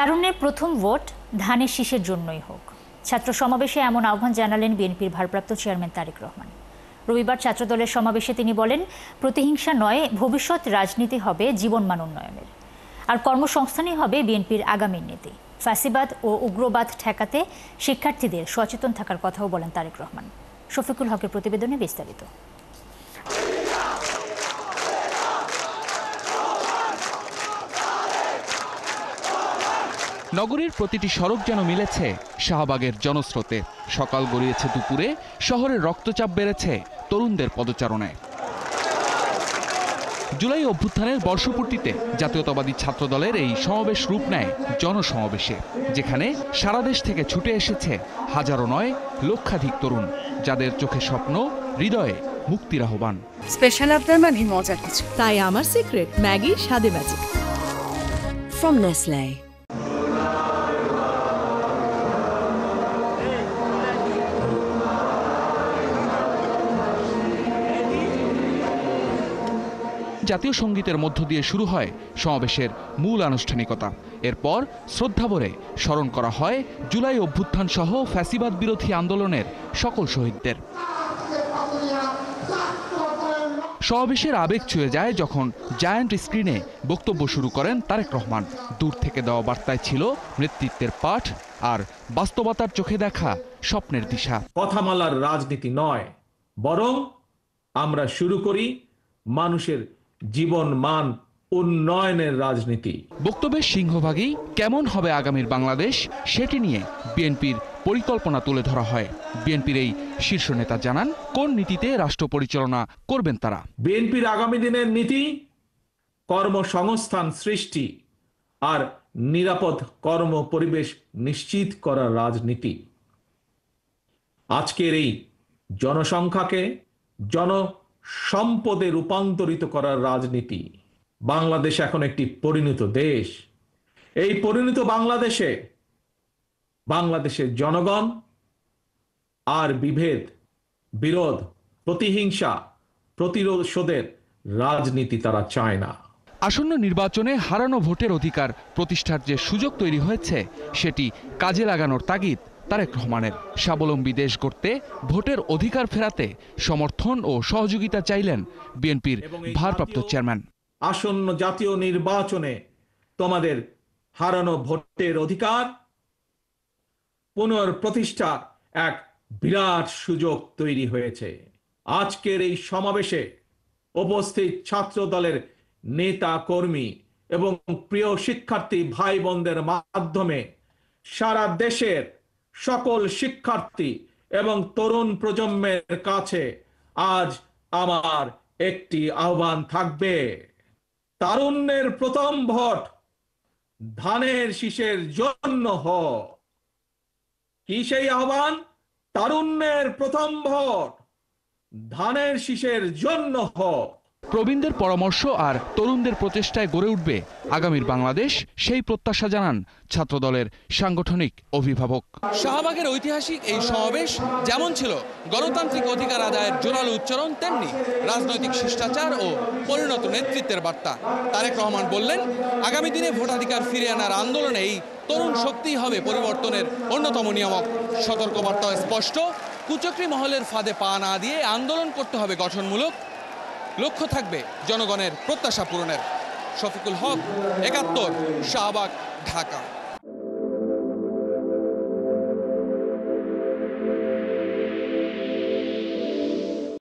তারুণ্যের প্রথম ভোট ধানের শীষের জন্যই হোক। ছাত্র সমাবেশে এমন আহ্বান জানালেন বিএনপির ভারপ্রাপ্ত চেয়ারম্যান তারেক রহমান। রবিবার ছাত্রদলের সমাবেশে তিনি বলেন, প্রতিহিংসা নয়, ভবিষ্যৎ রাজনীতি হবে জীবনমান উন্নয়নের, আর কর্মসংস্থানই হবে বিএনপির আগামীর নীতি। ফ্যাসিবাদ ও উগ্রবাদ ঠেকাতে শিক্ষার্থীদের সচেতন থাকার কথাও বলেন তারেক রহমান। শফিকুল হকের প্রতিবেদনে বিস্তারিত। নগরীর প্রতিটি সড়ক যেন মিলেছে শাহবাগের জনস্রোতে। সকাল গড়িয়েছে দুপুরে, শহরের রক্তচাপ বেড়েছে তরুণদের পদচারণায়। জুলাই অভ্যুত্থানের বর্ষপূর্তিতে জাতীয়তাবাদী ছাত্রদলের এই সমাবেশ রূপ নেয় জনসমাবেশে, যেখানে সারা দেশ থেকে ছুটে এসেছে হাজারো নয় লক্ষাধিক তরুণ, যাদের চোখে স্বপ্ন, হৃদয়ে মুক্তির আহ্বান। স্পেশাল আবদার মানে মজার কিছু, তাই আমার সিক্রেট ম্যাগি স্বাদে ম্যাজিক ফ্রম নেসলে। জাতীয় সঙ্গীতের মধ্য দিয়ে শুরু হয় সমাবেশের মূল আনুষ্ঠানিকতা। এরপর শ্রদ্ধাভরে স্মরণ করা হয় জুলাই অভ্যুত্থান সহ ফ্যাসিবাদ বিরোধী আন্দোলনের সকল শহীদদের। সমাবেশের আবেগ ছুঁয়ে যায় যখন জায়ান্ট স্ক্রিনে বক্তব্য শুরু করেন তারেক রহমান। দূর থেকে দেওয়া বার্তায় ছিল নেতৃত্বের পাঠ আর বাস্তবতার চোখে দেখা স্বপ্নের দিশা। কথামালার রাজনীতি নয়, বরং আমরা শুরু করি মানুষের জীবন মান উন্নয়নের রাজনীতি। বক্তব্যের সিংহভাগই কেমন হবে আগামীর বাংলাদেশ, সেটি নিয়ে বিএনপির পরিকল্পনা তুলে ধরা হয়। বিএনপির এই শীর্ষ নেতা জানান, কোন নীতিতে রাষ্ট্র পরিচালনা করবেন তারা। বিএনপির আগামী দিনের নীতি কর্মসংস্থান সৃষ্টি আর নিরাপদ কর্ম পরিবেশ নিশ্চিত করার রাজনীতি। আজকের এই জনসংখ্যাকে জনসম্পদে রূপান্তরিত করার রাজনীতি। বাংলাদেশ এখন একটি পরিণত দেশ। এই পরিণত বাংলাদেশের জনগণ আর বিভেদ, বিরোধ, প্রতিহিংসা, প্রতিশোধের রাজনীতি তারা চায় না। আসন্ন নির্বাচনে হারানো ভোটের অধিকার প্রতিষ্ঠার যে সুযোগ তৈরি হয়েছে, সেটি কাজে লাগানোর তাগিদ তারেক রহমানের। স্বাবলম্বী দেশ গড়তে ভোটের অধিকার ফেরাতে সমর্থন ও সহযোগিতা চাইলেন বিএনপির ভারপ্রাপ্ত চেয়ারম্যান। আসন্ন জাতীয় নির্বাচনে তোমাদের হারানো ভোটের অধিকার পুনঃপ্রতিষ্ঠা এক বিরাট সুযোগ তৈরি হয়েছে। আজকের এই সমাবেশে উপস্থিত ছাত্র দলের নেতা কর্মী এবং প্রিয় শিক্ষার্থী ভাই বোনদের মাধ্যমে সারা দেশের সকল শিক্ষার্থী এবং তরুণ প্রজন্মের কাছে আজ আমার একটি আহ্বান থাকবে। তারুণ্যের প্রথম ভোট ধানের শীষের জন্য হোক। কি সেই আহ্বান? তারুণ্যের প্রথম ভোট ধানের শীষের জন্য হোক। প্রবীণদের পরামর্শ আর তরুণদের প্রচেষ্টায় গড়ে উঠবে আগামীর বাংলাদেশ, সেই প্রত্যাশা জানান ছাত্রদলের সাংগঠনিক অভিভাবক। শাহবাগের ঐতিহাসিক এই সমাবেশ যেমন ছিল গণতান্ত্রিক অধিকার আদায়ের জোরালো উচ্চারণ, তেমনি রাজনৈতিক শিষ্টাচার ও পরিণত নেতৃত্বের বার্তা। তারেক রহমান বললেন, আগামী দিনে ভোটাধিকার ফিরিয়ে আনার আন্দোলনে এই তরুণ শক্তিই হবে পরিবর্তনের অন্যতম নিয়ামক। সতর্কবার্তা স্পষ্ট, কুচক্রী মহলের ফাঁদে পা না দিয়ে আন্দোলন করতে হবে গঠনমূলক। লক্ষ্য থাকবে জনগণের প্রত্যাশা পূরণের। শফিকুল হক, ৭১, শাহবাগ, ঢাকা।